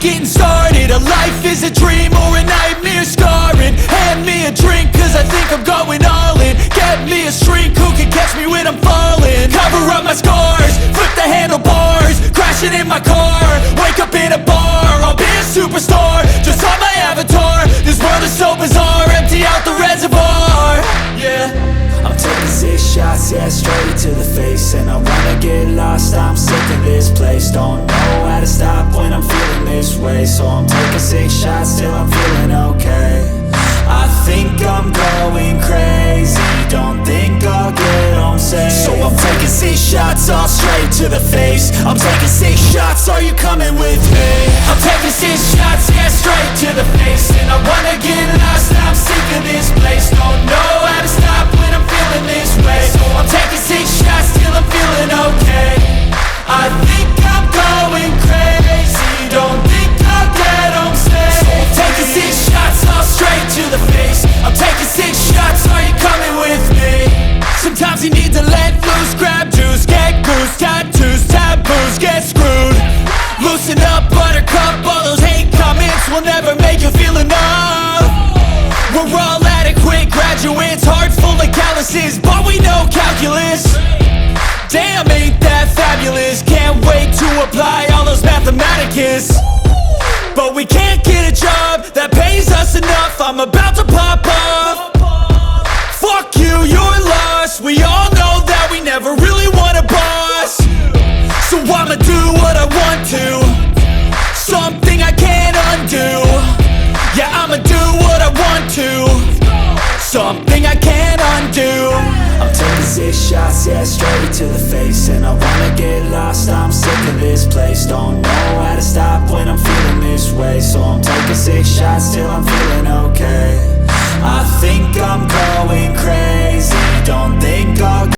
getting started. A life is a dream or a nightmare scarring. Hand me a drink cause I think I'm going all in. Get me a shrink who can catch me when I'm falling. Cover up my scars, flip the handlebars, crashing in my car, wake up in a bar. I'll be a superstar, just on my avatar. This world is so bizarre, empty out the reservoir. Yeah, I'm taking 6 shots, yeah, straight to the face. And I wanna get lost, I'm sick of this place. Don't know how to stop when I'm feeling this way. So I'm taking 6 shots till I'm feeling okay. I think I'm going crazy, don't think I'll get home safe. So I'm taking 6 shots, all straight to the face. I'm taking 6 shots, are you coming with me? I'm taking 6 shots, yeah, straight to the face. And I wanna get lost, I'm sick of this place. Don't know how to stop when I'm feeling this way. So I'm taking 6 shots till I'm feeling okay. I think I'm going crazy, don't think I'll get home safe. So I'm taking 6 shots, all straight to the face. I'm taking 6 shots, are you coming with me? Sometimes you need to let loose, grab juice, get goose, tattoos, taboos, get screwed. Loosen up, buttercup, all those hate comments will never make you feel enough. We're all adequate graduates, heart full of calluses, but we know calculus. Damn, ain't that fabulous? Can't wait to apply all those mathematicus. But we can't get a job that pays us enough. I'm about to pop off. Fuck you, you're lost. We all know that we never really want a boss. So I'ma do what I want to, something I can't undo. Yeah, I'ma do what I want to, something I can't undo. I'm taking 6 shots, yeah, straight to the face. And I wanna get lost, I'm sick of this place. Don't know how to stop when I'm feeling this way. So I'm taking 6 shots till I'm feeling okay. I think I'm going crazy, don't think I'll